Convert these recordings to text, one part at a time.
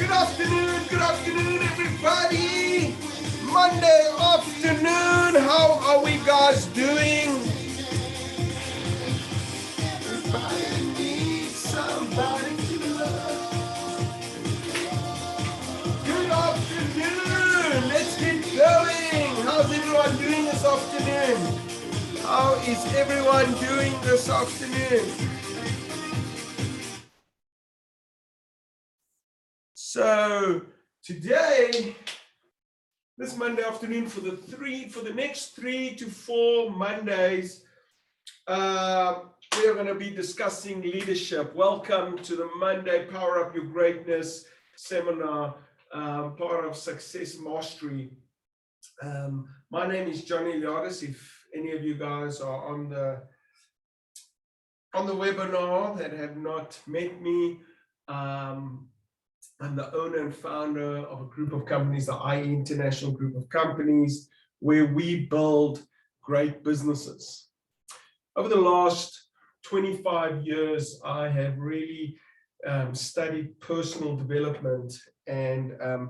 Good afternoon, everybody. Monday afternoon. How are we guys doing? Everybody needs somebody to love. Good afternoon. Let's get going. How's everyone doing this afternoon? How is everyone doing this afternoon? So today, this Monday afternoon, for the next 3 to 4 Mondays, we are going to be discussing leadership. Welcome to the Monday Power Up Your Greatness seminar, part of Success Mastery. My name is Johnny Liadis. If any of you guys are on the webinar that have not met me, I'm the owner and founder of a group of companies, the IE International Group of Companies, where we build great businesses. Over the last 25 years, I have really studied personal development, and I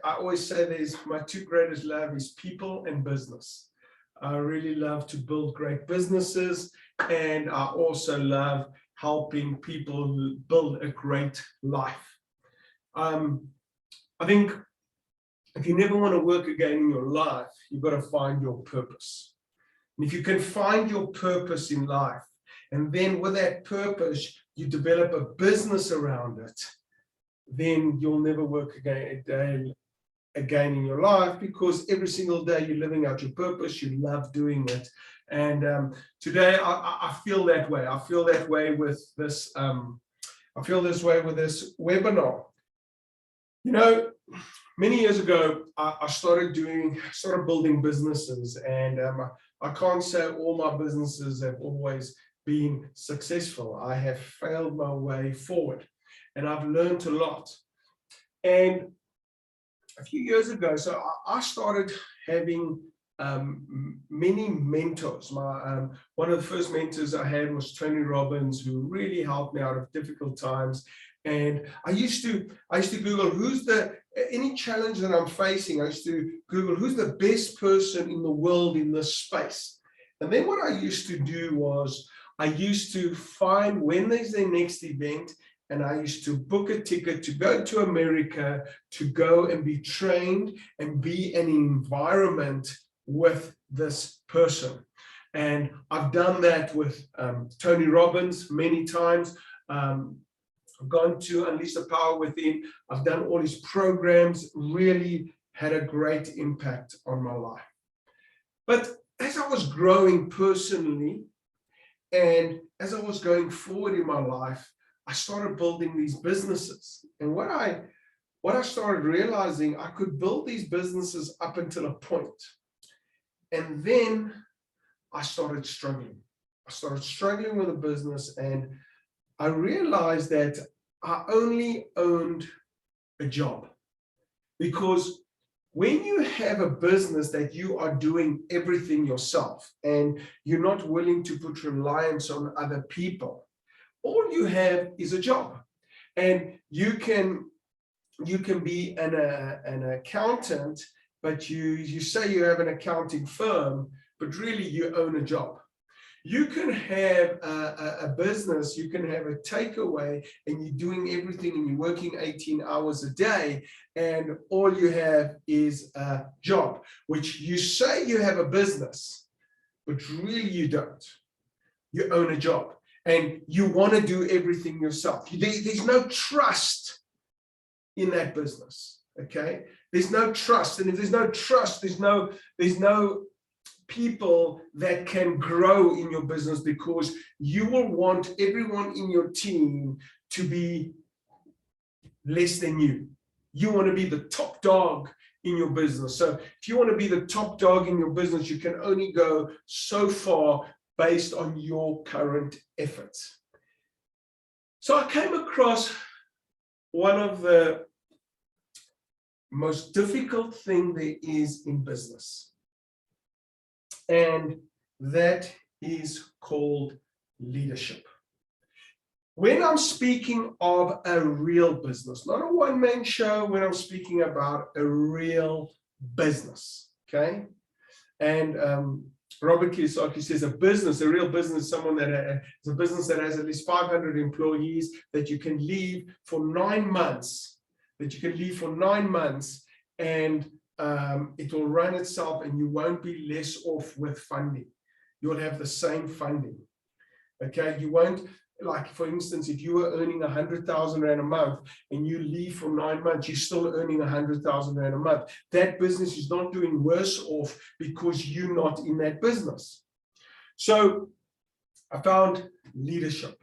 always say there's my two greatest love is people and business. I really love to build great businesses, and I also love helping people build a great life. I think if you never want to work again in your life, you've got to find your purpose. And if you can find your purpose in life, and then with that purpose, you develop a business around it, then you'll never work again in your life, because every single day you're living out your purpose, you love doing it. And today I feel that way. I feel that way with this. I feel this way with this webinar. You know, many years ago, I started building businesses, and I can't say all my businesses have always been successful. I have failed my way forward, and I've learned a lot. And a few years ago, so I started having many mentors. One of the first mentors I had was Tony Robbins, who really helped me out of difficult times. And I used to Google any challenge that I'm facing. I used to Google who's the best person in the world in this space. And then what I used to do was I used to find when there's their next event, and I used to book a ticket to go to America to go and be trained and be in an environment with this person. And I've done that with Tony Robbins many times. I've gone to Unleash the Power Within. I've done all his programs, really had a great impact on my life. But as I was growing personally, and as I was going forward in my life, I started building these businesses. And what I started realizing, I could build these businesses up until a point. And then I started struggling. I started struggling with a business, and I realized that I only owned a job. Because when you have a business that you are doing everything yourself, and you're not willing to put reliance on other people, all you have is a job. And you can be an accountant, but you say you have an accounting firm, but really you own a job. You can have a business, you can have a takeaway, and you're doing everything, and you're working 18 hours a day, and all you have is a job, which you say you have a business, but really you don't. You own a job, and you want to do everything yourself. There's no trust in that business, okay? There's no trust, and if there's no trust, there's no people that can grow in your business, because you will want everyone in your team to be less than you. You want to be the top dog in your business. So if you want to be the top dog in your business, you can only go so far based on your current efforts. So I came across one of the most difficult thing there is in business, and that is called leadership. when I'm speaking of a real business, not a one-man show, when I'm speaking about a real business, okay? And Robert Kiyosaki says a real business, someone that is a business that has at least 500 employees that you can leave for 9 months, and it will run itself and you won't be less off with funding. You'll have the same funding, okay? You won't, like for instance, if you were earning 100,000 Rand a month and you leave for 9 months, you're still earning 100,000 Rand a month. That business is not doing worse off because you're not in that business. So I found leadership.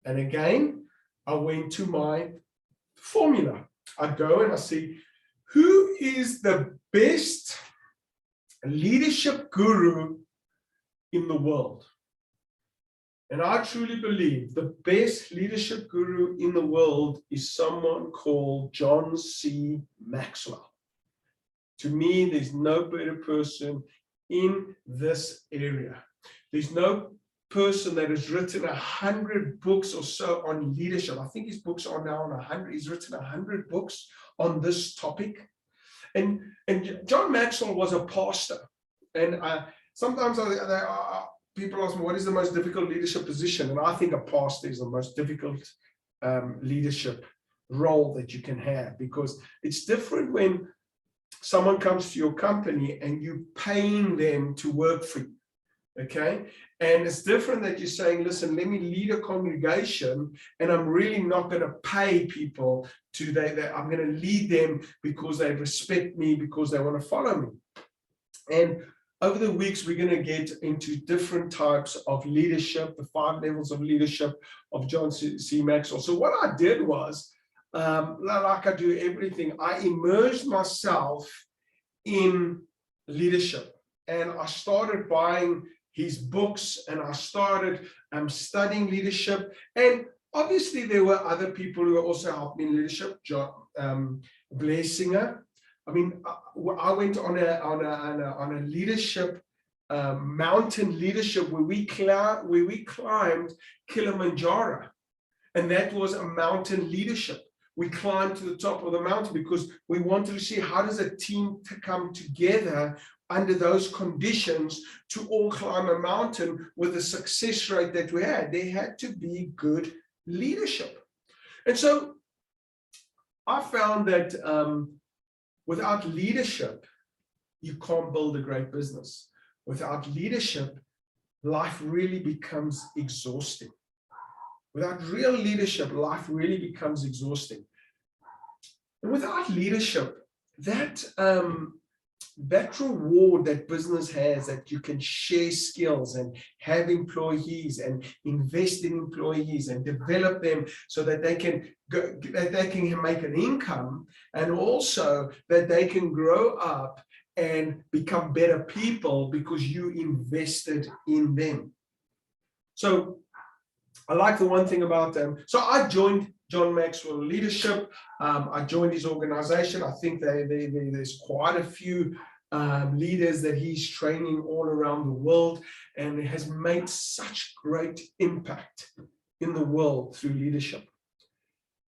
And again, I went to my formula. I go and I see who is the best leadership guru in the world. And I truly believe the best leadership guru in the world is someone called John C. Maxwell. To me, there's no better person in this area. There's no person that has written 100 books or so on leadership. I think his books are now on 100. He's written 100 books on this topic. And John Maxwell was a pastor. And sometimes people ask me, what is the most difficult leadership position? And I think a pastor is the most difficult leadership role that you can have, because it's different when someone comes to your company and you're paying them to work for you, okay? And it's different that you're saying, listen, let me lead a congregation and I'm really not going to pay people I'm going to lead them because they respect me, because they want to follow me. And over the weeks, we're going to get into different types of leadership, the 5 levels of leadership of John C. Maxwell. So what I did was, like I do everything, I immersed myself in leadership. And I started buying his books and I started studying leadership. And obviously, there were other people who also helped me in leadership, John Blessinger. I mean, I went on a leadership, mountain leadership where we climbed Kilimanjaro, and that was a mountain leadership. We climbed to the top of the mountain because we wanted to see how does a team come together under those conditions to all climb a mountain with the success rate that we had. There had to be good leadership, and so I found that. Without leadership, you can't build a great business. Without leadership, life really becomes exhausting. Without real leadership, life really becomes exhausting. And without leadership, that reward that business has, that you can share skills and have employees and invest in employees and develop them so that they can make an income, and also that they can grow up and become better people because you invested in them. So I like the one thing about them. So I joined John Maxwell Leadership. I joined his organization. I think there's quite a few leaders that he's training all around the world, and it has made such great impact in the world through leadership.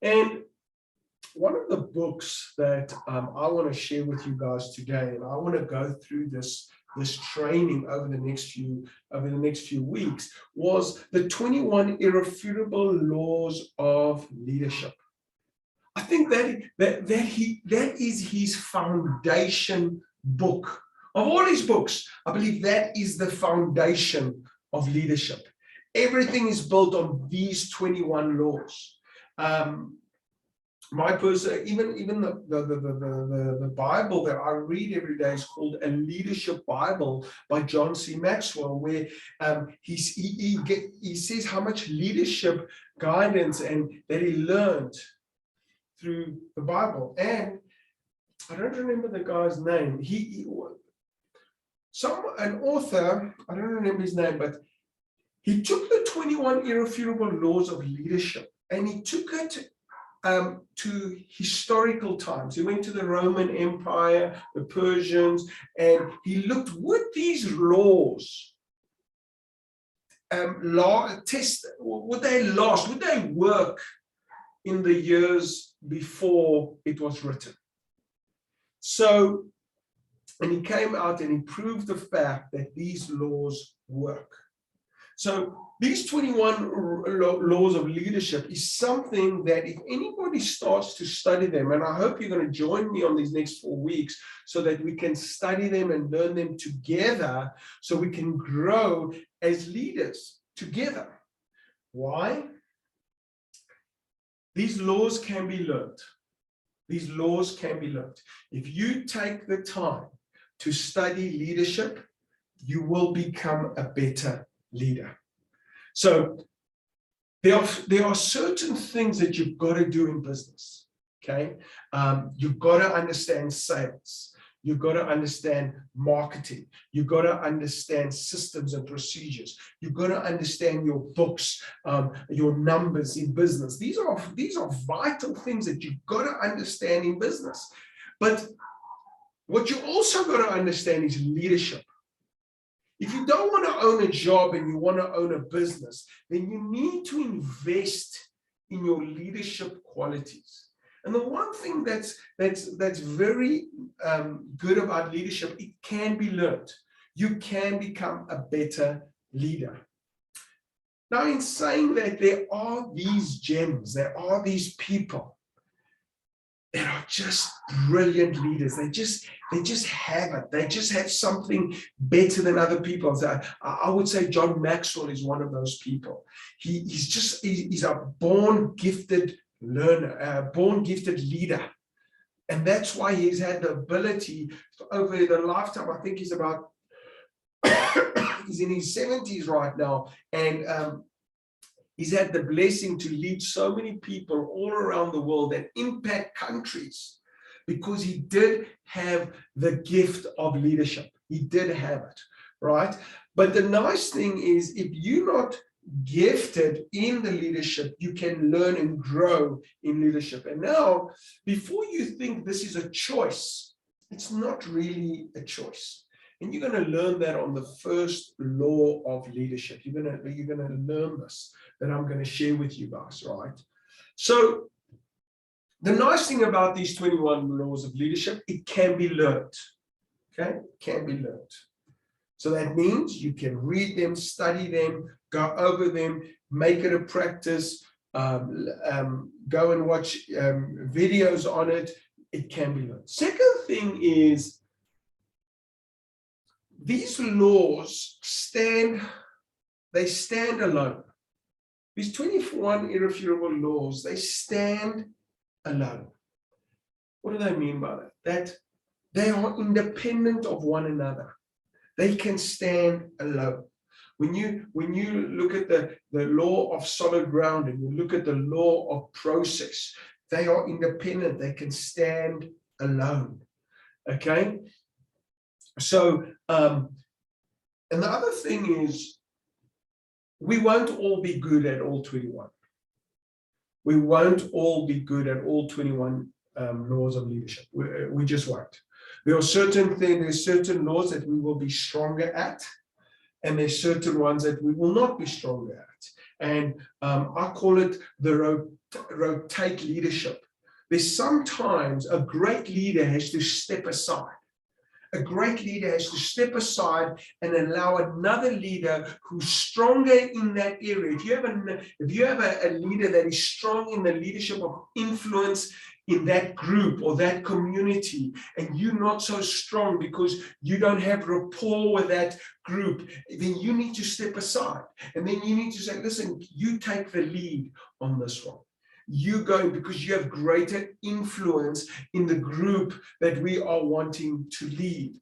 And one of the books that I want to share with you guys today, and I want to go through this training over the next few weeks, was the 21 Irrefutable Laws of Leadership. I think that is his foundation book. Of all his books, I believe that is the foundation of leadership. Everything is built on these 21 laws. My person, even the Bible that I read every day is called A Leadership Bible by John C. Maxwell, where he says how much leadership guidance and that he learned through the Bible. And I don't remember the guy's name. An author, I don't remember his name, but he took the 21 Irrefutable Laws of Leadership and he took it to historical times. He went to the Roman Empire, the Persians, and he looked, would these laws would they work in the years before it was written? So, and he came out and he proved the fact that these laws work. So these 21 laws of leadership is something that if anybody starts to study them, and I hope you're going to join me on these next 4 weeks so that we can study them and learn them together so we can grow as leaders together. Why? These laws can be learned. These laws can be learned. If you take the time to study leadership, you will become a better leader. So there are certain things that you've got to do in business, okay? You've got to understand sales. You've got to understand marketing. You've got to understand systems and procedures. You've got to understand your books, your numbers in business. These are vital things that you've got to understand in business. But what you also got to understand is leadership. If you don't want to own a job and you want to own a business, then you need to invest in your leadership qualities. And the one thing that's very good about leadership, it can be learned. You can become a better leader. Now, in saying that, there are these gems, there are these people that are just brilliant leaders. They just have it. They just have something better than other people. I would say John Maxwell is one of those people. He's a born gifted learner, a born gifted leader. And that's why he's had the ability over the lifetime. I think he's about, he's in his 70s right now. And he's had the blessing to lead so many people all around the world and impact countries because he did have the gift of leadership. He did have it, right? But the nice thing is, if you're not gifted in the leadership, you can learn and grow in leadership. And now, before you think this is a choice, it's not really a choice. And you're going to learn that on the first law of leadership. You're going to learn this that I'm going to share with you guys, right? So the nice thing about these 21 laws of leadership, it can be learned. Okay, it can be learned. So that means you can read them, study them, go over them, make it a practice, go and watch videos on it. It can be learned. Second thing is, these laws stand alone. These 21 irrefutable laws, they stand alone. What do they mean by that? That they are independent of one another. They can stand alone. When you look at the law of solid ground and you look at the law of process, they are independent. They can stand alone. Okay? So, and the other thing is, we won't all be good at all 21. We won't all be good at all 21 laws of leadership. We just won't. There are certain things, there's certain laws that we will be stronger at, and there's certain ones that we will not be stronger at. And I call it the rotate leadership. There's sometimes a great leader has to step aside. A great leader has to step aside and allow another leader who's stronger in that area. If you have a leader that is strong in the leadership of influence in that group or that community, and you're not so strong because you don't have rapport with that group, then you need to step aside. And then you need to say, listen, you take the lead on this one. You go because you have greater influence in the group that we are wanting to lead.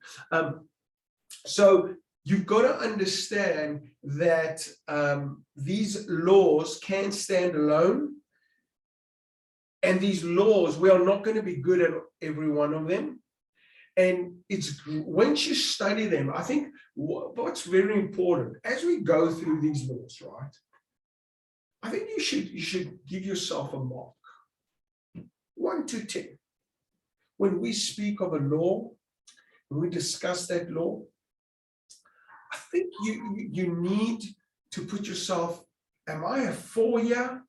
So you've got to understand that these laws can stand alone. And these laws, we are not going to be good at every one of them. And it's once you study them, I think what's very important as we go through these laws, right? I think you should give yourself a mark, 1 to 10. When we speak of a law, when we discuss that law, I think you need to put yourself, am I a 4-year,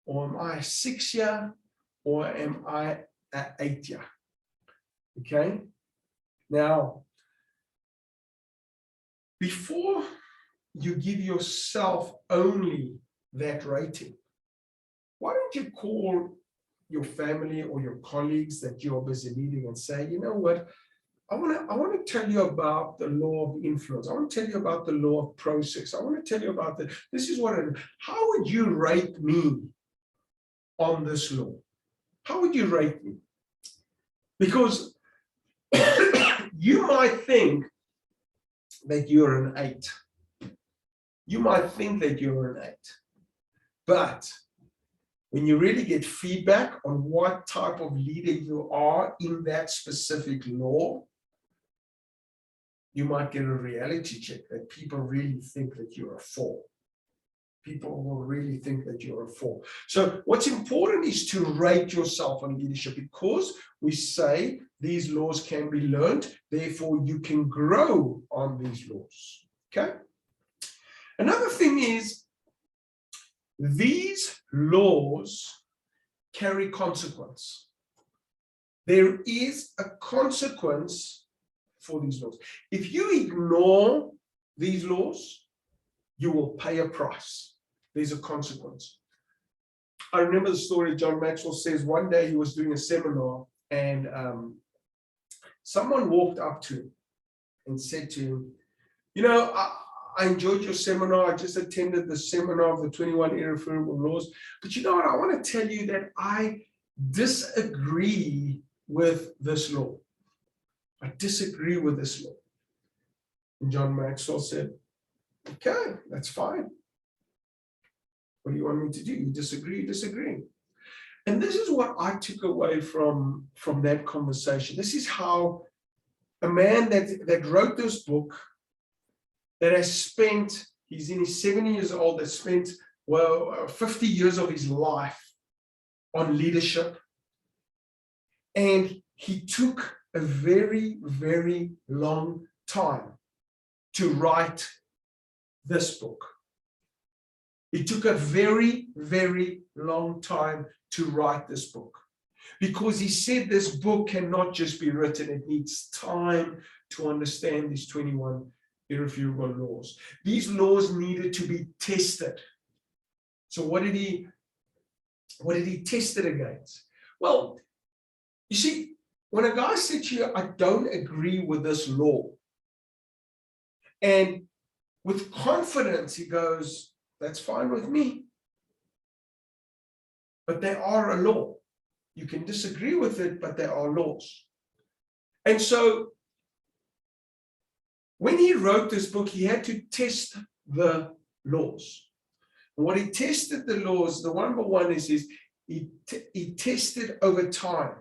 or am I a 6-year, or am I an 8-year? Okay. Now, before you give yourself only that rating, why don't you call your family or your colleagues that you're busy leading and say, you know what, I want to tell you about the law of influence. I want to tell you about the law of process. I want to tell you about this is what how would you rate me on this law? How would you rate me? Because you might think that you're an 8. You might think that you're an 8. But when you really get feedback on what type of leader you are in that specific law, you might get a reality check that people really think that you're a 4. People will really think that you're a 4. So what's important is to rate yourself on leadership, because we say these laws can be learned, therefore you can grow on these laws. Okay. Another thing is, these laws carry consequence. There is a consequence for these laws. If you ignore these laws, you will pay a price. There's a consequence. I remember the story John Maxwell says one day he was doing a seminar, and someone walked up to him and said to him, you know, I enjoyed your seminar. I just attended the seminar of the 21 Irrefutable Laws. But you know what? I want to tell you that I disagree with this law. I disagree with this law. And John Maxwell said, okay, that's fine. What do you want me to do? You disagree, you disagree. And this is what I took away from that conversation. This is how a man that wrote this book, that has spent, he's in his 70 years old, that spent, 50 years of his life on leadership. And he took a very, very long time to write this book. It took a very, very long time to write this book, because he said this book cannot just be written. It needs time to understand these 21 irrefutable laws. These laws needed to be tested. So what did he test it against? Well, you see, when a guy said to you, I don't agree with this law, and with confidence he goes, that's fine with me, but they are a law. You can disagree with it, but there are laws. And so when he wrote this book, he had to test the laws. And what he tested the laws, the number one is he tested over time.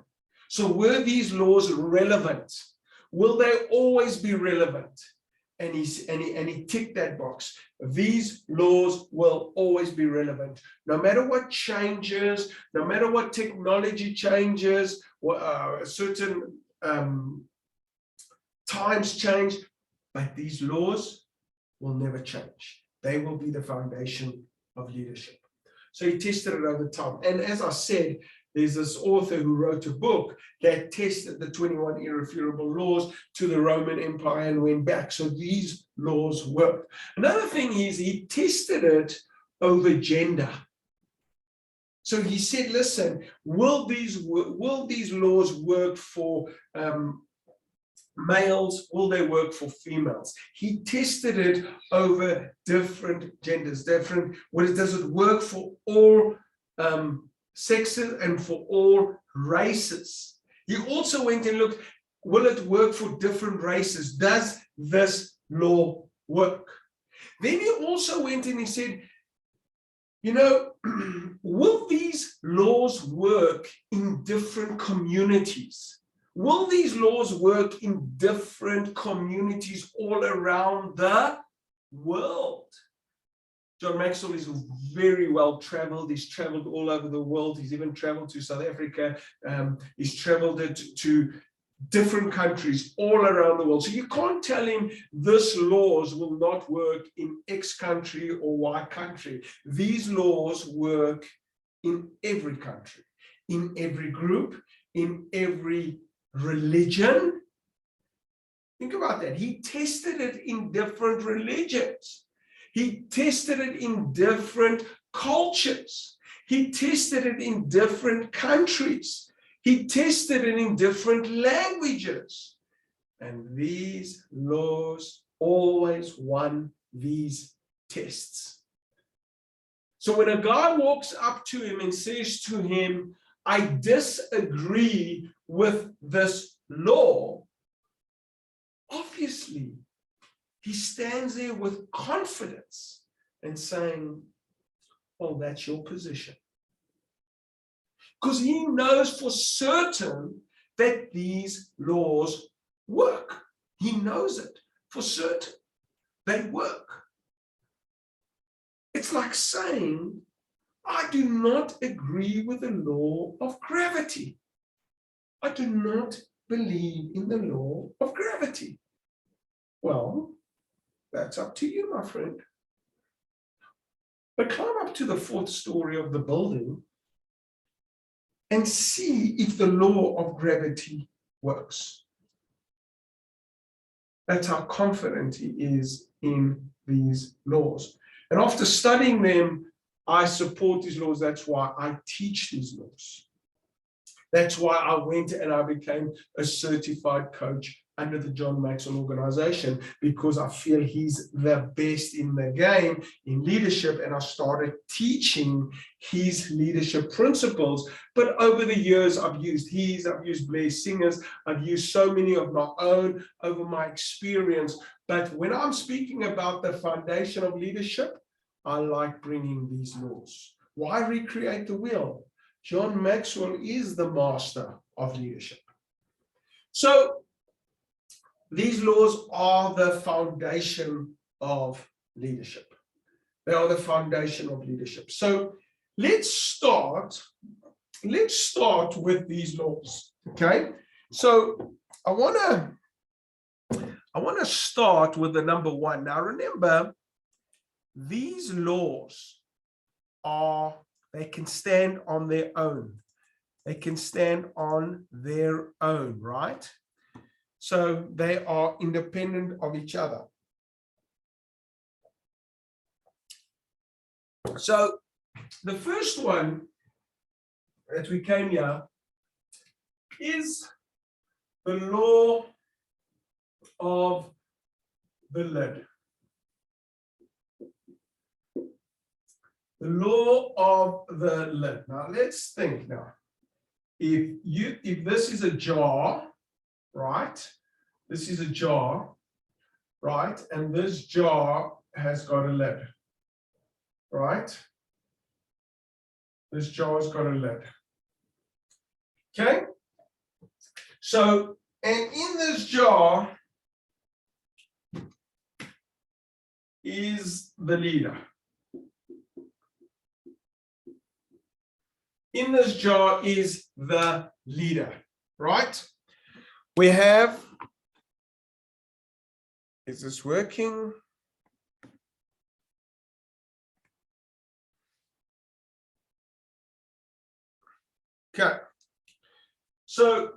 So were these laws relevant? Will they always be relevant? And he ticked that box. These laws will always be relevant. No matter what changes, no matter what technology changes, certain times change, but these laws will never change. They will be the foundation of leadership. So he tested it over time. And as I said, there's this author who wrote a book that tested the 21 irrefutable laws to the Roman Empire and went back. So these laws work. Another thing is he tested it over gender. So he said, listen, will these laws work for males? Will they work for females? He tested it over different genders, does it work for all sexes and for all races? He also went and looked, will it work for different races? Does this law work? Then he also went and he said, you know, will these laws work in different communities? Will these laws work in different communities all around the world? John Maxwell is very well traveled. He's traveled all over the world. He's even traveled to South Africa. He's traveled it to different countries all around the world. So you can't tell him this laws will not work in X country or Y country. These laws work in every country, in every group, in every religion. Think about that. He tested it in different religions. He tested it in different cultures. He tested it in different countries. He tested it in different languages. And these laws always won these tests. So when a guy walks up to him and says to him, I disagree with this law, obviously, he stands there with confidence and saying, well, that's your position. Because he knows for certain that these laws work. He knows it for certain. They work. It's like saying, I do not agree with the law of gravity. I do not believe in the law of gravity. Well, that's up to you, my friend. But climb up to the 4th story of the building and see if the law of gravity works. That's how confident he is in these laws. And after studying them, I support these laws. That's why I teach these laws. That's why I went and I became a certified coach under the John Maxwell organization, because I feel he's the best in the game in leadership, and I started teaching his leadership principles. But over the years, I've used Blair Singer's, I've used so many of my own over my experience. But when I'm speaking about the foundation of leadership, I like bringing these laws. Why recreate the wheel? John Maxwell is the master of leadership. So these laws are the foundation of leadership. They are the foundation of leadership. So let's start with these laws. Okay. So I want to start with the number 1. Now remember, these laws they can stand on their own. They can stand on their own, right? So they are independent of each other. So the first one that we came here is the law of the lid. The law of the lid. Now let's think now. If this is a jar, right? This is a jar, right? And this jar has got a lid, right? This jar has got a lid. Okay? So, and in this jar is the leader. In this jar is the leader, right? We have, is this working? Okay. So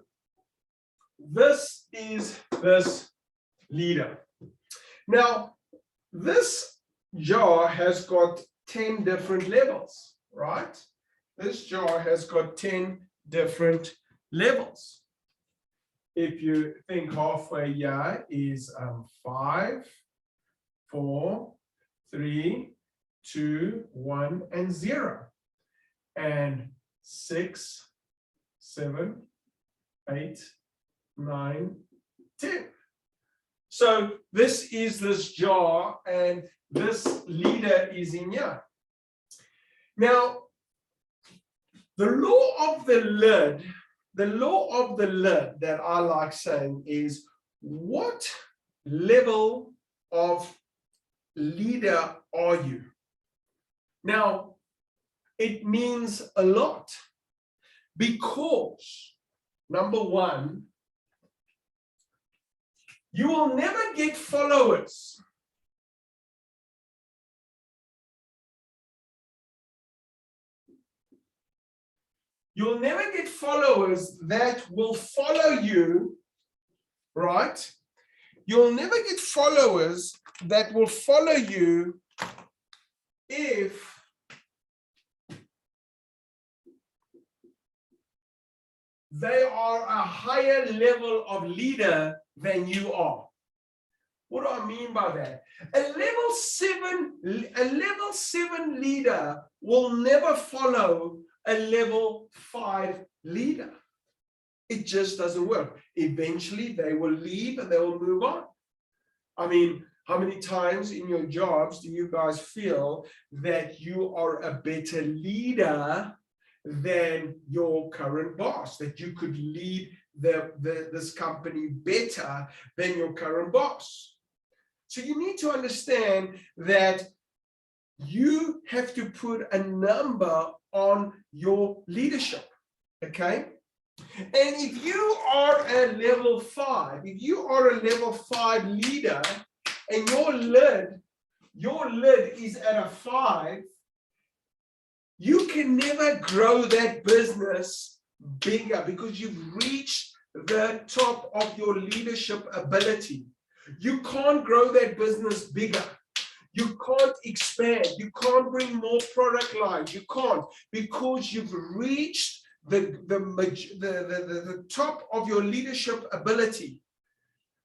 this is this leader. Now, this jar has got 10 different levels, right? This jar has got 10 different levels. If you think halfway here is 5, 4, 3, 2, 1, and 0. And 6, 7, 8, 9, 10. So this is this jar, and this leader is in here. Now, the law of the lid that I like saying is, what level of leader are you? Now, it means a lot, because number one, You will never get followers. You'll never get followers that will follow you, right? You'll never get followers that will follow you if they are a higher level of leader than you are. What do I mean by that? A level 7 leader will never follow a level 5 leader. It just doesn't work. Eventually they will leave and they will move on. I mean, how many times in your jobs do you guys feel that you are a better leader than your current boss, that you could lead this company better than your current boss? So you need to understand that you have to put a number on your leadership, okay? And if you are a level 5, if you are a level 5 leader and your lid is at a 5, you can never grow that business bigger because you've reached the top of your leadership ability. You can't grow that business bigger. You can't expand. You can't bring more product lines. You can't, because you've reached the top of your leadership ability.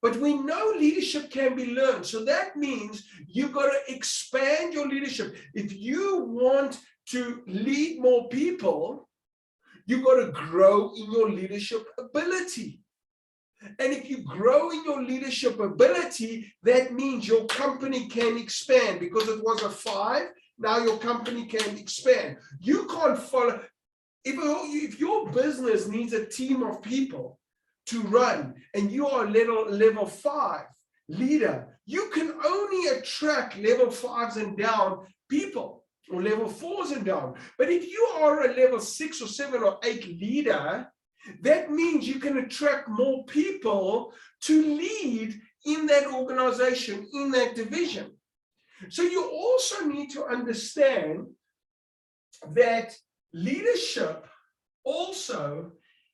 But we know leadership can be learned. So that means you've got to expand your leadership. If you want to lead more people, you've got to grow in your leadership ability. And if you grow in your leadership ability, that means your company can expand. Because it was a 5, now your company can expand. You can't follow. If your business needs a team of people to run and you are level 5 leader, you can only attract level 5s and down people, or level 4s and down. But if you are a level 6 or 7 or 8 leader, that means you can attract more people to lead in that organization, in that division. So you also need to understand that leadership also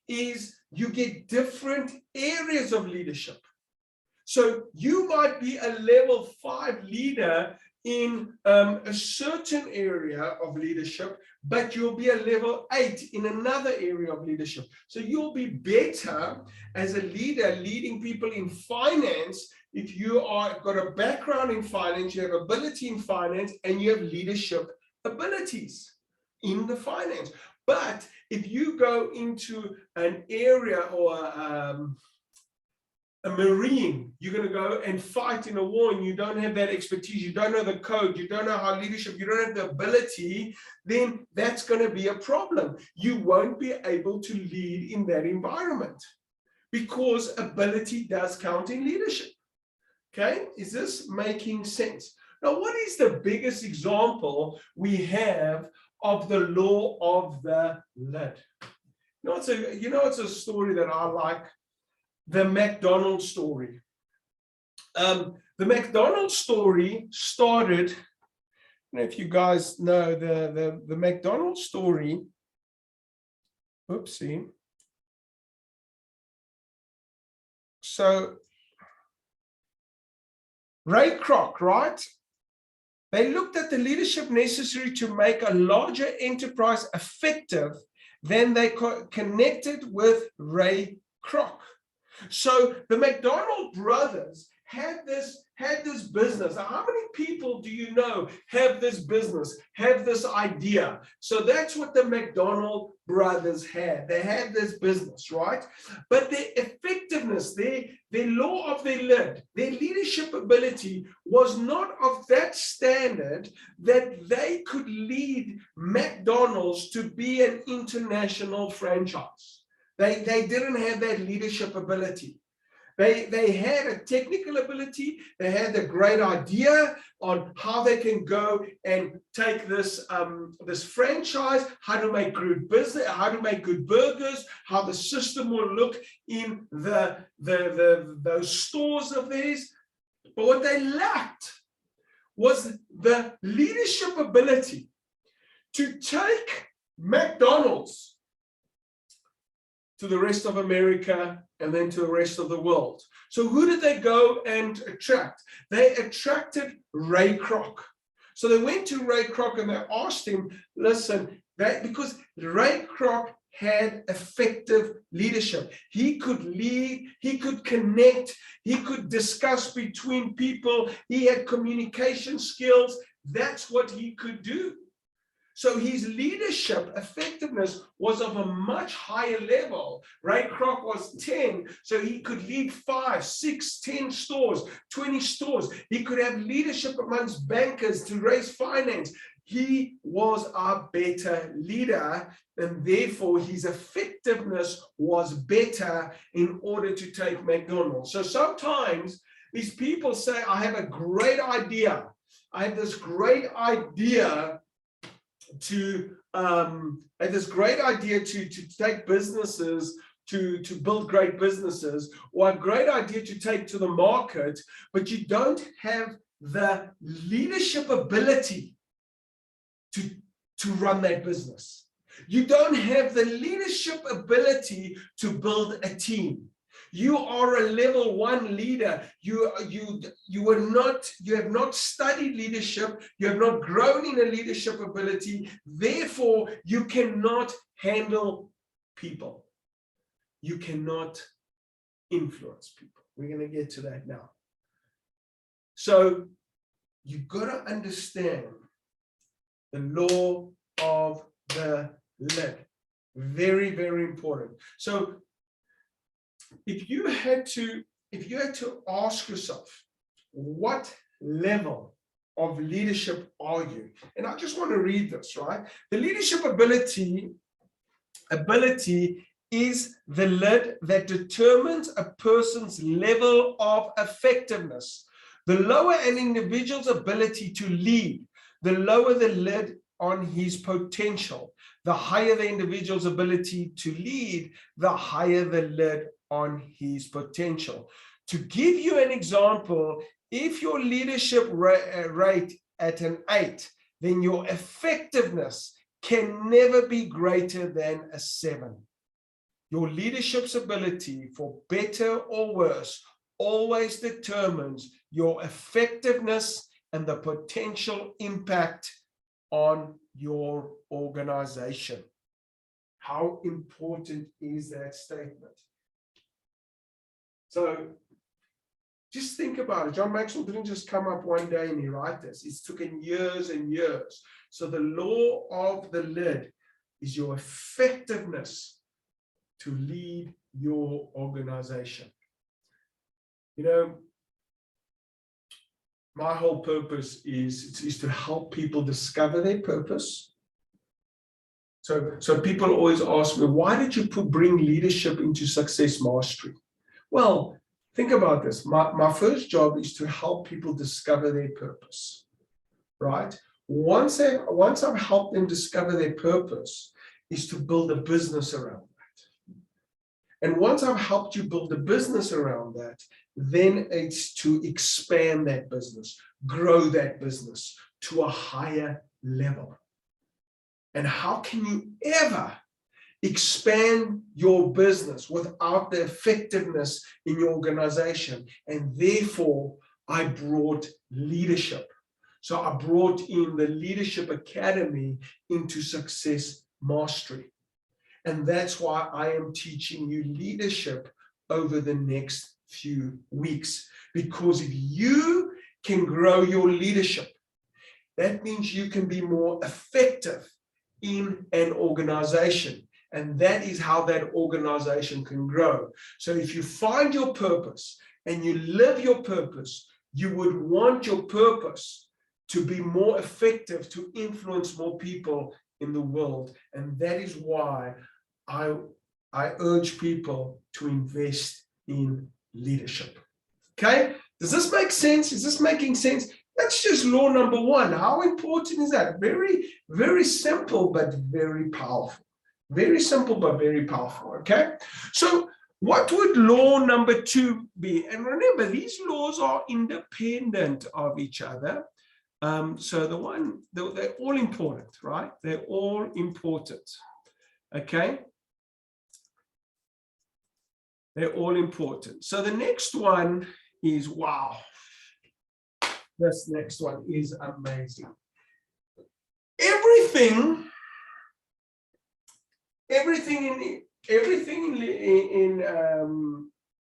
is, you get different areas of leadership. So you might be a level 5 leader in a certain area of leadership, but you'll be a level 8 in another area of leadership. So you'll be better as a leader leading people in finance if you are got a background in finance, you have ability in finance, and you have leadership abilities in the finance. But if you go into an area or a Marine, you're going to go and fight in a war and you don't have that expertise, you don't know the code, you don't know how leadership, you don't have the ability, then that's going to be a problem. You won't be able to lead in that environment because ability does count in leadership. Okay, is this making sense? Now, what is the biggest example we have of the law of the lid? It's a story that I like. The McDonald's story. The McDonald's story started, I don't know if you guys know the McDonald's story. Oopsie. So Ray Kroc, right? They looked at the leadership necessary to make a larger enterprise effective. Then they connected with Ray Kroc. So the McDonald brothers had this business. Now, how many people do you know have this business, have this idea? So that's what the McDonald brothers had. They had this business, right? But their effectiveness, their law of their lid, their leadership ability was not of that standard that they could lead McDonald's to be an international franchise. They didn't have that leadership ability. They had a technical ability. They had a great idea on how they can go and take this, this franchise, how to make good business, how to make good burgers, how the system will look in those stores of theirs. But what they lacked was the leadership ability to take McDonald's to the rest of America and then to the rest of the world. So who did they go and attract? They attracted Ray Kroc. So they went to Ray Kroc and they asked him, listen, because Ray Kroc had effective leadership. He could lead, he could connect, he could discuss between people, he had communication skills. That's what he could do. So his leadership effectiveness was of a much higher level. Ray Kroc was 10, so he could lead 5, 6, 10 stores, 20 stores. He could have leadership amongst bankers to raise finance. He was a better leader, and therefore his effectiveness was better in order to take McDonald's. So sometimes these people say, I have a great idea. I have this great idea to take businesses to build great businesses, or a great idea to take to the market, but you don't have the leadership ability to run that business. You don't have the leadership ability to build a team. You are a level 1 leader. You have not studied leadership. You have not grown in a leadership ability. Therefore, you cannot handle people. You cannot influence people. We're going to get to that now. So you've got to understand the law of the lid. Very, very important. So if you had to ask yourself, what level of leadership are you? And I just want to read this, right? The leadership ability is the lid that determines a person's level of effectiveness. The lower an individual's ability to lead, the lower the lid on his potential. The higher the individual's ability to lead, the higher the lid on his potential. To give you an example, if your leadership rate at an 8, then your effectiveness can never be greater than a 7. Your leadership's ability, for better or worse, always determines your effectiveness and the potential impact on your organization. How important is that statement? So just think about it. John Maxwell didn't just come up one day and he wrote this. It's taken years and years. So the law of the lid is your effectiveness to lead your organization. You know, my whole purpose is to help people discover their purpose. So people always ask me, why did you bring leadership into Success Mastery? Well, think about this. My first job is to help people discover their purpose, right? Once I've helped them discover their purpose, is to build a business around that. And once I've helped you build a business around that, then it's to expand that business, grow that business to a higher level. And how can you ever expand your business without the effectiveness in your organization? And therefore, I brought leadership. So I brought in the Leadership Academy into Success Mastery. And that's why I am teaching you leadership over the next few weeks. Because if you can grow your leadership, that means you can be more effective in an organization. And that is how that organization can grow. So if you find your purpose and you live your purpose, you would want your purpose to be more effective, to influence more people in the world. And that is why I urge people to invest in leadership. Okay, does this make sense? Is this making sense? That's just law number one. How important is that? Very, very simple, but very powerful. Very simple, but very powerful. Okay, so what would law number two be? And remember, these laws are independent of each other. So they're all important, right? They're all important. Okay. They're all important. So the next one is, wow. This next one is amazing. Everything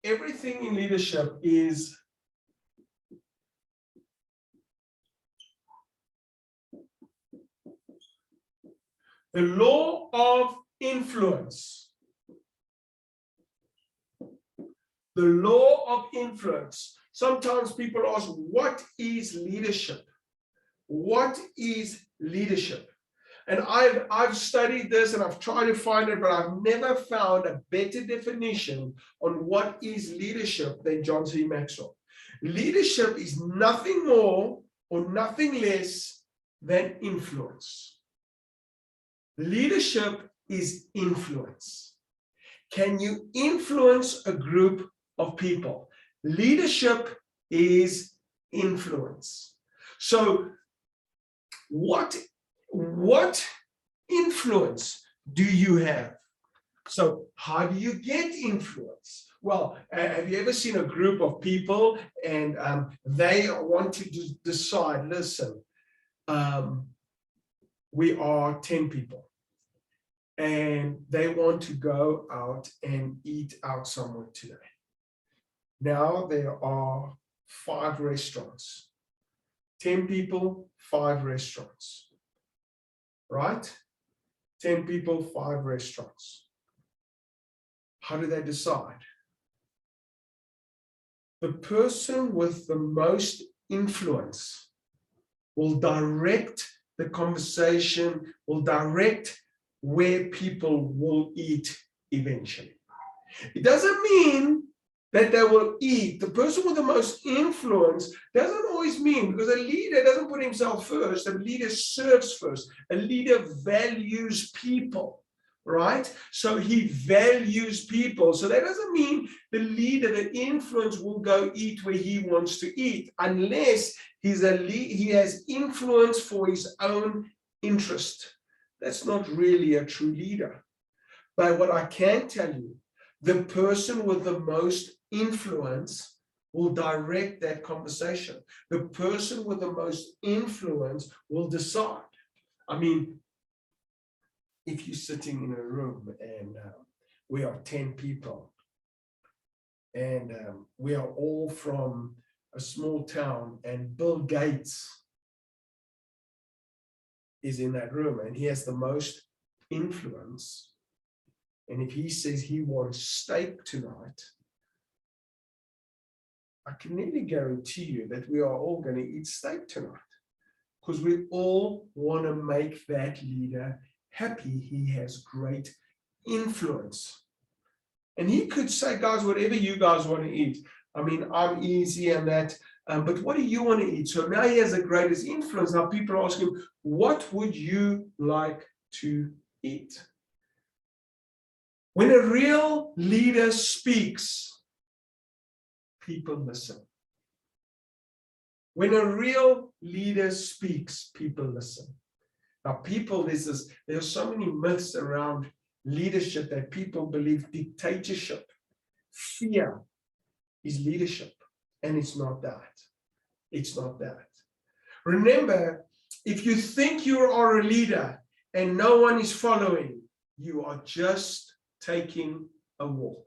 in leadership is the law of influence. The law of influence. Sometimes people ask, what is leadership? What is leadership? And I've studied this and I've tried to find it, but I've never found a better definition on what is leadership than John C. Maxwell. Leadership is nothing more or nothing less than influence. Leadership is influence. Can you influence a group of people? Leadership is influence. So what influence do you have? So how do you get influence? Well, have you ever seen a group of people and they want to decide, listen, we are 10 people and they want to go out and eat out somewhere today. Now there are 5 restaurants, 10 people, 5 restaurants, right? 10 people, 5 restaurants. How do they decide? The person with the most influence will direct the conversation, will direct where people will eat eventually. It doesn't mean that they will eat. The person with the most influence doesn't always mean, because a leader doesn't put himself first, a leader serves first. A leader values people, right? So he values people. So that doesn't mean the leader, the influence, will go eat where he wants to eat, unless he has influence for his own interest. That's not really a true leader. But what I can tell you, the person with the most influence will direct that conversation. The person with the most influence will decide. I mean, if you're sitting in a room and we are 10 people and we are all from a small town and Bill Gates is in that room and he has the most influence, and if he says he wants steak tonight, I can nearly guarantee you that we are all going to eat steak tonight, because we all want to make that leader happy. He has great influence. And he could say, guys, whatever you guys want to eat. I mean, I'm easy and that, but what do you want to eat? So now he has the greatest influence. Now people ask him, what would you like to eat? When a real leader speaks, people listen. When a real leader speaks, people listen. Now, there are so many myths around leadership that people believe dictatorship, fear is leadership, and it's not that. It's not that. Remember, if you think you are a leader and no one is following, you are just taking a walk.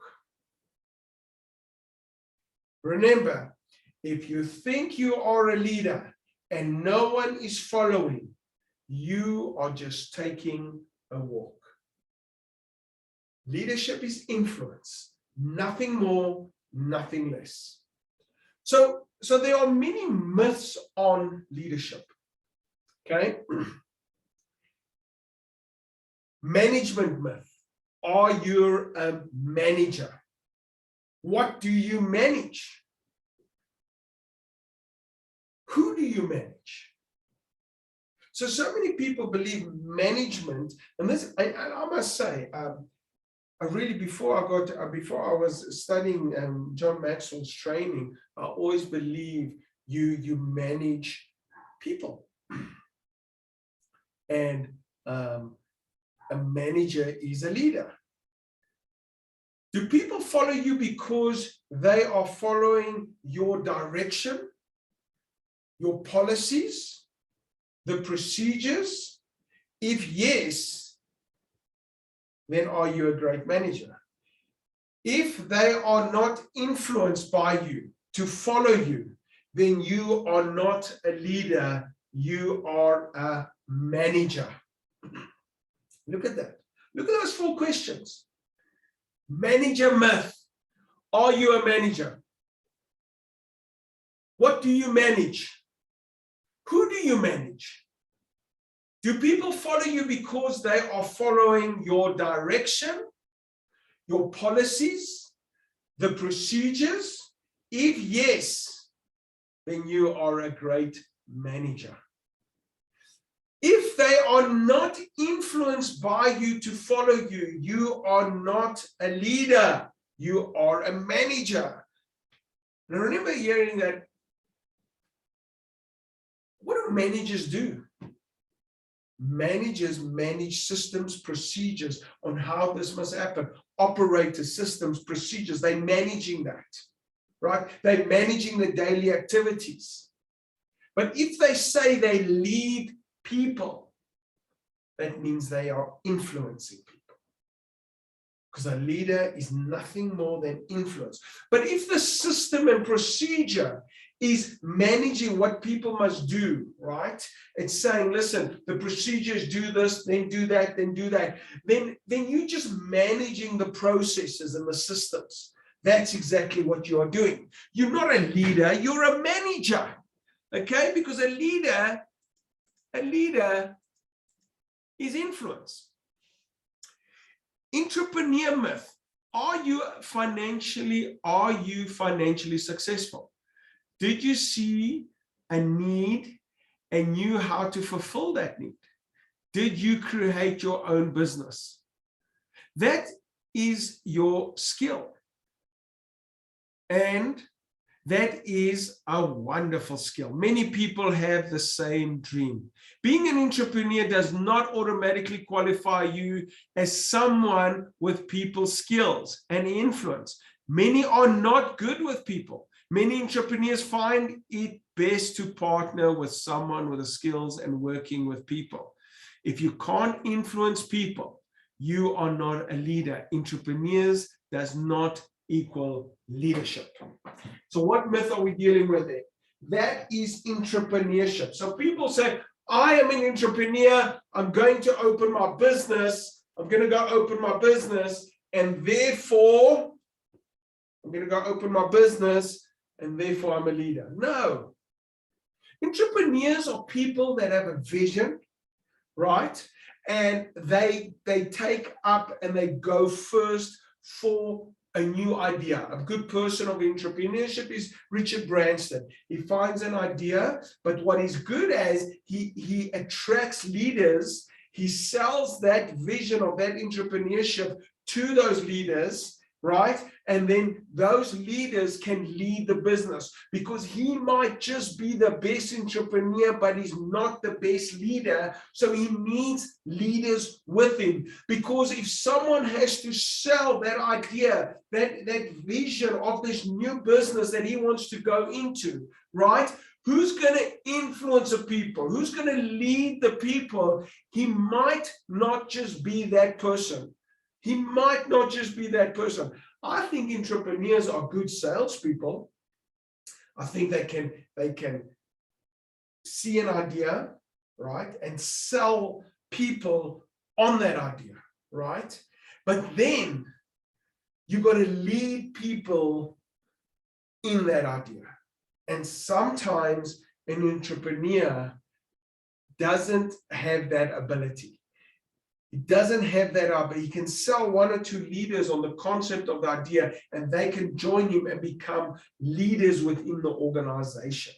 Remember, if you think you are a leader and no one is following, you are just taking a walk. Leadership is influence, nothing more, nothing less. So there are many myths on leadership. Okay? Management myth. Are you a manager? What do you manage? Who do you manage? So many people believe management, and this, I must say, I really, before I was studying John Maxwell's training, I always believe you manage people, and a manager is a leader. Do people follow you because they are following your direction, your policies, the procedures? If yes, then are you a great manager? If they are not influenced by you to follow you, then you are not a leader, you are a manager. Look at that. Look at those 4 questions. Manager myth. Are you a manager? What do you manage? Who do you manage? Do people follow you because they are following your direction, your policies, the procedures? If yes, then you are a great manager. If they are not influenced by you to follow you, you are not a leader, you are a manager. And I remember hearing that. What do managers do? Managers manage systems, procedures on how this must happen. Operators, systems, procedures, they're managing that, right? They're managing the daily activities. But if they say they lead people, that means they are influencing people. Because a leader is nothing more than influence. But if the system and procedure is managing what people must do, right? It's saying, listen, the procedures do this, then do that, then do that. Then you're just managing the processes and the systems. That's exactly what you are doing. You're not a leader, you're a manager. Okay? Because a leader is influence. Entrepreneur myth. Are you financially successful? Did you see a need and knew how to fulfill that need? Did you create your own business? That is your skill. And that is a wonderful skill. Many people have the same dream. Being an entrepreneur does not automatically qualify you as someone with people skills and influence. Many are not good with people. Many entrepreneurs find it best to partner with someone with the skills and working with people. If you can't influence people, you are not a leader. Entrepreneurs does not equal leadership. So what myth are we dealing with there? That is entrepreneurship. So people say, I am an entrepreneur, I'm going to open my business, I'm going to go open my business, and therefore, I'm going to go open my business, and therefore I'm a leader. No. Entrepreneurs are people that have a vision, right? And they take up and they go first for a new idea. A good person of entrepreneurship is Richard Branson. He finds an idea, but what he's good as, he attracts leaders, he sells that vision of that entrepreneurship to those leaders, right? And then those leaders can lead the business, because he might just be the best entrepreneur, but he's not the best leader. So he needs leaders with him, because if someone has to sell that idea, that vision of this new business that he wants to go into, right? Who's going to influence the people? Who's going to lead the people? He might not just be that person. He might not just be that person. I think entrepreneurs are good salespeople. I think they can see an idea, right, and sell people on that idea, right? But then you've got to lead people in that idea. And sometimes an entrepreneur doesn't have that ability. He doesn't have that up, but he can sell one or two leaders on the concept of the idea, and they can join him and become leaders within the organization.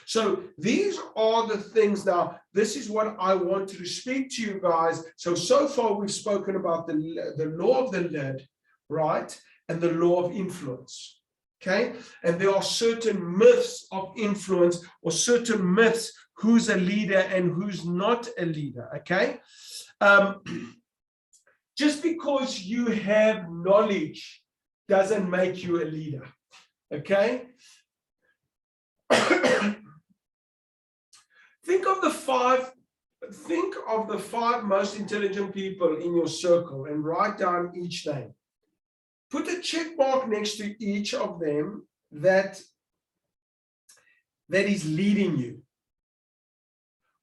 So these are the things. Now, this is what I wanted to speak to you guys. So far we've spoken about the law of the lid, right? And the law of influence. Okay. And there are certain myths of influence, or certain myths, who's a leader and who's not a leader. Okay. Just because you have knowledge doesn't make you a leader. Okay. Think of the five most intelligent people in your circle and write down each name. Put a check mark next to each of them that is leading you.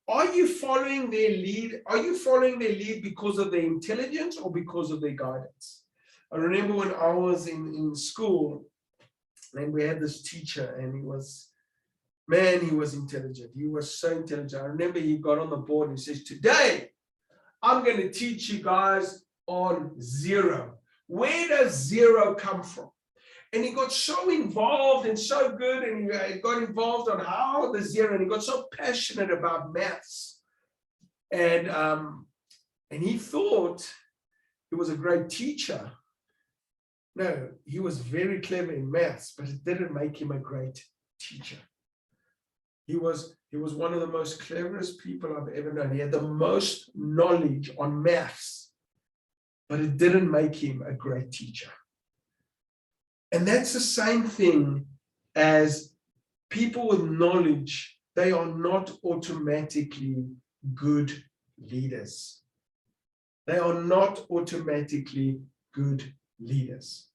Are you following their lead? Are you following their lead because of their intelligence or because of their guidance? I remember when I was in school, and we had this teacher, and he was intelligent. He was so intelligent. I remember he got on the board and says, "Today, I'm going to teach you guys on zero. Where does zero come from?" And he got so involved and so good, and he got involved on how the zero, and he got so passionate about maths. And he thought he was a great teacher. No, he was very clever in maths, but it didn't make him a great teacher. He was one of the most cleverest people I've ever known. He had the most knowledge on maths, but it didn't make him a great teacher. And that's the same thing as people with knowledge. They are not automatically good leaders. They are not automatically good leaders.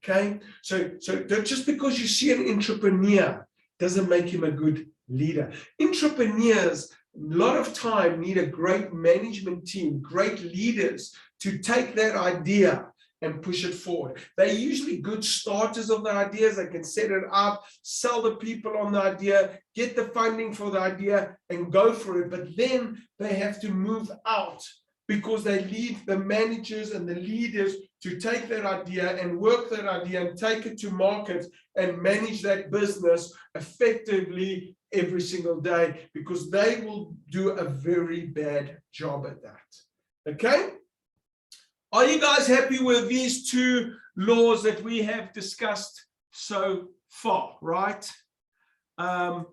Okay? So just because you see an entrepreneur doesn't make him a good leader. Entrepreneurs, a lot of time, need a great management team, great leaders to take that idea and push it forward. They're usually good starters of the ideas. They can set it up, sell the people on the idea, get the funding for the idea, and go for it. But then they have to move out, because they leave the managers and the leaders to take that idea and work that idea and take it to market and manage that business effectively every single day, because they will do a very bad job at that. Okay? Are you guys happy with these two laws that we have discussed so far, right? One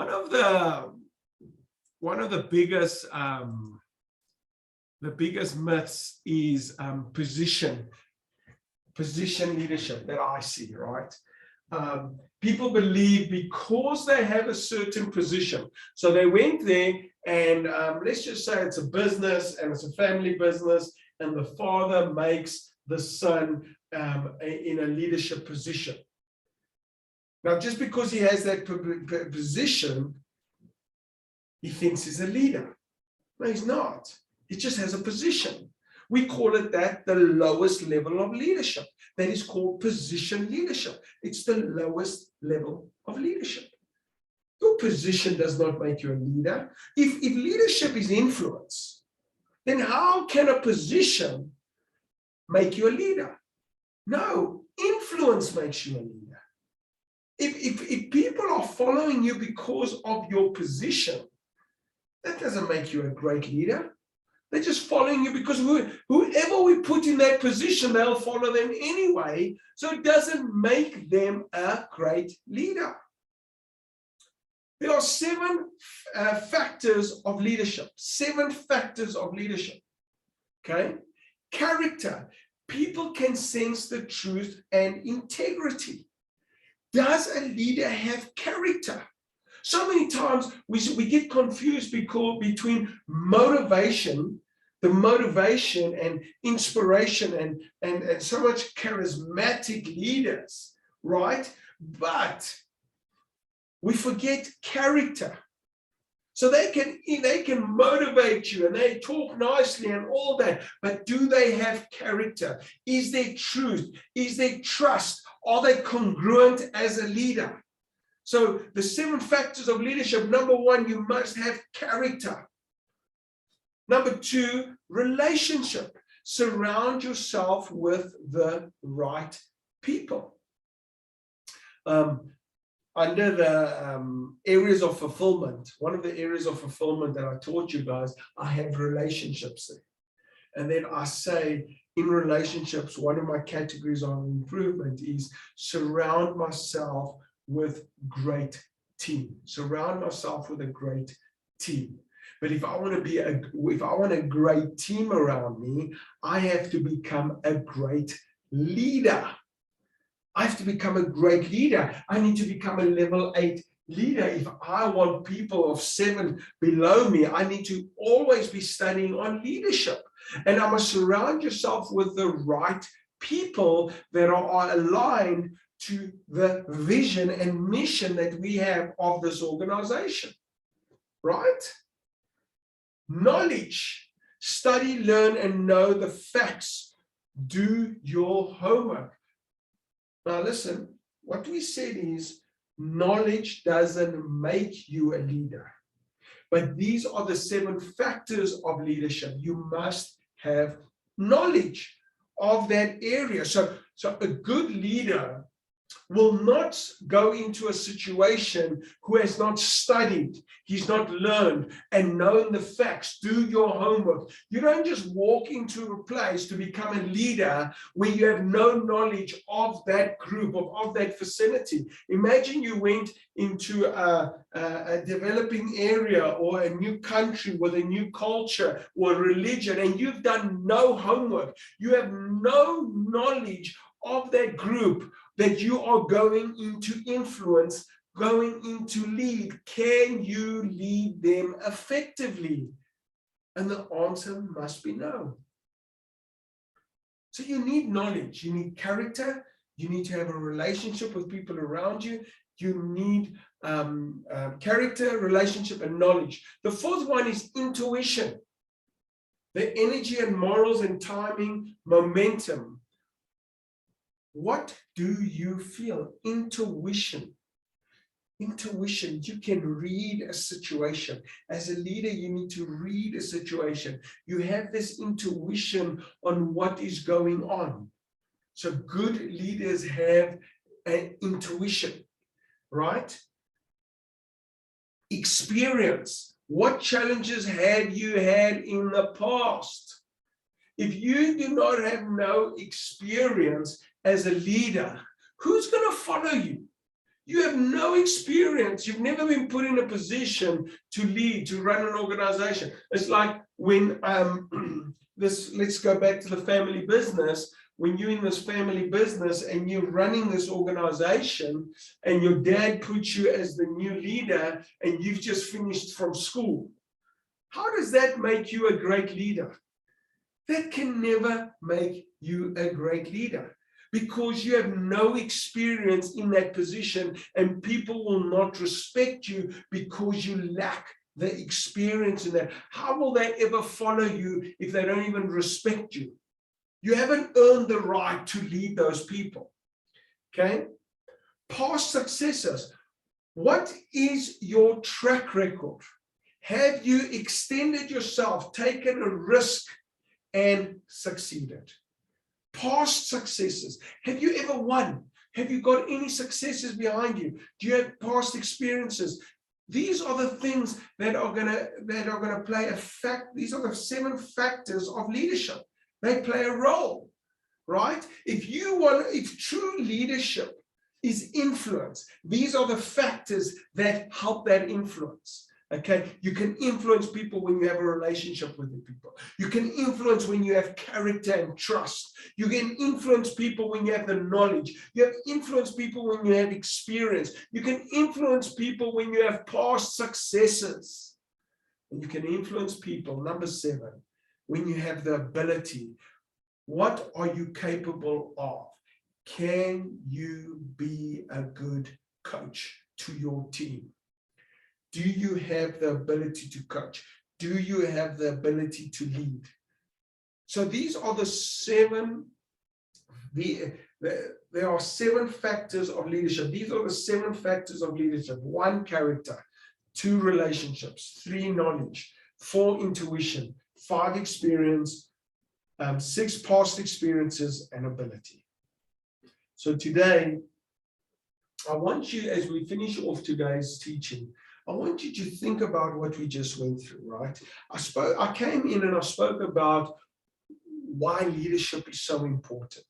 of the biggest myths is position leadership that I see, right? People believe because they have a certain position, so they went there, and let's just say it's a business and it's a family business, and the father makes the son in a leadership position. Now, just because he has that position, he thinks he's a leader. No, he's not. He just has a position. We call it that, the lowest level of leadership. That is called position leadership. It's the lowest level of leadership. Your position does not make you a leader. If leadership is influence, then how can a position make you a leader? No, influence makes you a leader. If people are following you because of your position, that doesn't make you a great leader. They're just following you because whoever we put in that position, they'll follow them anyway. So it doesn't make them a great leader. There are 7 factors of leadership. 7 factors of leadership. Okay? Character. People can sense the truth and integrity. Does a leader have character? So many times we get confused between motivation, the motivation and inspiration and so much charismatic leaders, right? But we forget character. So they can motivate you and they talk nicely and all that, but do they have character? Is there truth? Is there trust? Are they congruent as a leader? So the 7 factors of leadership, number 1, you must have character. Number two, relationship. Surround yourself with the right people. Under the areas of fulfillment, one of the areas of fulfillment that I taught you guys, I have relationships there. And then I say in relationships, one of my categories of improvement is surround myself with great team. Surround myself with a great team. But if I want a great team around me, I have to become a great leader. I have to become a great leader. I need to become a level 8 leader. If I want people of 7 below me, I need to always be studying on leadership. And I must surround yourself with the right people that are aligned to the vision and mission that we have of this organization. Right? Knowledge. Study, learn, and know the facts. Do your homework. Now listen, what we said is knowledge doesn't make you a leader. But these are the 7 factors of leadership. You must have knowledge of that area. So a good leader will not go into a situation who has not studied, he's not learned and known the facts. Do your homework. You don't just walk into a place to become a leader where you have no knowledge of that group, of that vicinity. Imagine you went into a developing area or a new country with a new culture or religion, and you've done no homework. You have no knowledge of that group that you are going into influence, going into lead. Can you lead them effectively? And the answer must be no. So you need knowledge, you need character, you need to have a relationship with people around you, you need character, relationship, and knowledge. The fourth one is intuition. The energy and morals and timing, momentum. What do you feel? Intuition. Intuition. You can read a situation. As a leader, you need to read a situation. You have this intuition on what is going on. So good leaders have an intuition, right? Experience. What challenges have you had in the past? If you do not have no experience as a leader, who's going to follow you? You have no experience. You've never been put in a position to lead, to run an organization. It's like when let's go back to the family business. When you're in this family business and you're running this organization and your dad puts you as the new leader and you've just finished from school, how does that make you a great leader? That can never make you a great leader, because you have no experience in that position and people will not respect you because you lack the experience in that. How will they ever follow you if they don't even respect you? You haven't earned the right to lead those people. Okay? Past successes. What is your track record? Have you extended yourself, taken a risk, and succeeded? Past successes. Have you ever won? Have you got any successes behind you? Do you have past experiences? These are the things that are gonna play a fact. These are the 7 factors of leadership. They play a role, right? If true leadership is influence, these are the factors that help that influence. Okay, you can influence people when you have a relationship with the people. You can influence when you have character and trust. You can influence people when you have the knowledge. You have influence people when you have experience. You can influence people when you have past successes. And you can influence people, number 7, when you have the ability. What are you capable of? Can you be a good coach to your team? Do you have the ability to coach? Do you have the ability to lead? So these are the 7, there are 7 factors of leadership. These are the 7 factors of leadership. 1, character. 2, relationships. 3, knowledge. 4, intuition. 5 experience, 6 past experiences, and ability. So today, I want you, as we finish off today's teaching, I want you to think about what we just went through, right? I came in and I spoke about why leadership is so important,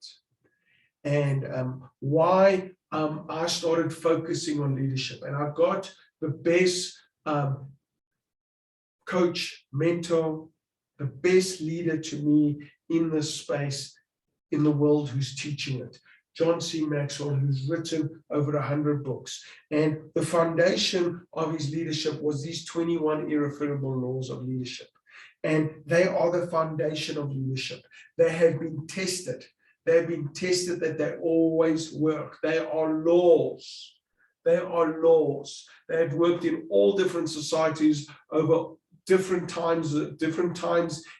and why I started focusing on leadership. And I got the best coach, mentor, the best leader to me in this space in the world who's teaching it. John C. Maxwell, who's written over 100 books. And the foundation of his leadership was these 21 irrefutable laws of leadership. And they are the foundation of leadership. They have been tested. They've been tested that they always work. They are laws. They are laws. They have worked in all different societies over different times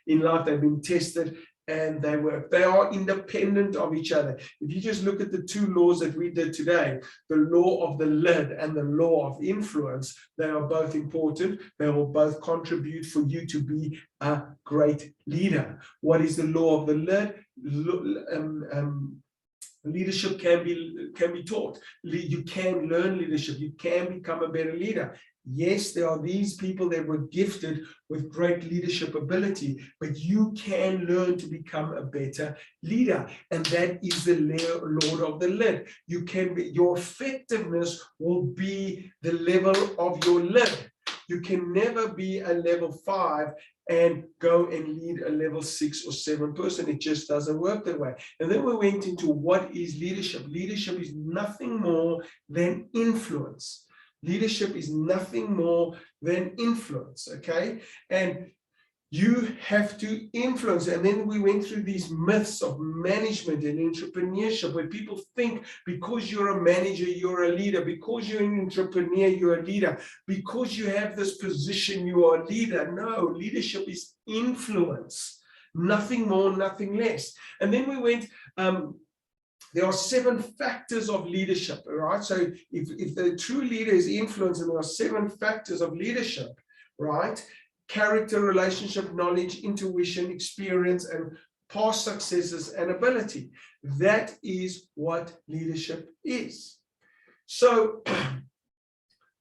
in life. They've been tested and they work. They are independent of each other. If you just look at the 2 laws that we did today, the law of the lid and the law of influence, they are both important. They will both contribute for you to be a great leader. What is the law of the lid? Leadership can be taught. You can learn leadership. You can become a better leader. Yes, there are these people that were gifted with great leadership ability, but you can learn to become a better leader. And that is the Lord of the lid. You can be, your effectiveness will be the level of your lid. You can never be a level 5 and go and lead a level 6 or 7 person. It just doesn't work that way. And then we went into what is leadership. Leadership is nothing more than influence. Leadership is nothing more than influence, okay? And you have to influence. And then we went through these myths of management and entrepreneurship, where people think because you're a manager, you're a leader. Because you're an entrepreneur, you're a leader. Because you have this position, you are a leader. No, leadership is influence. Nothing more, nothing less. And then we went, there are 7 factors of leadership, all right? So if the true leader is influence, and there are 7 factors of leadership, right? Character, relationship, knowledge, intuition, experience, and past successes and ability. That is what leadership is. So I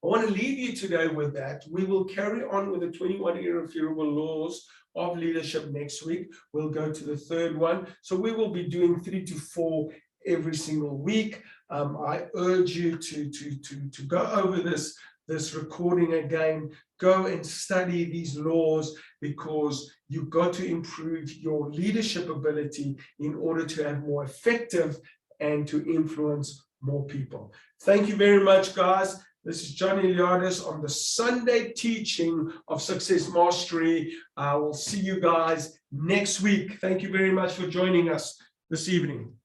want to leave you today with that. We will carry on with the 21 irrefutable laws of leadership next week. We'll go to the 3rd one. So we will be doing 3 to 4 every single week. I urge you to go over this recording again. Go and study these laws, because you've got to improve your leadership ability in order to have more effective and to influence more people. Thank you very much, guys. This is John Iliadis on the Sunday teaching of Success Mastery. I will see you guys next week. Thank you very much for joining us this evening.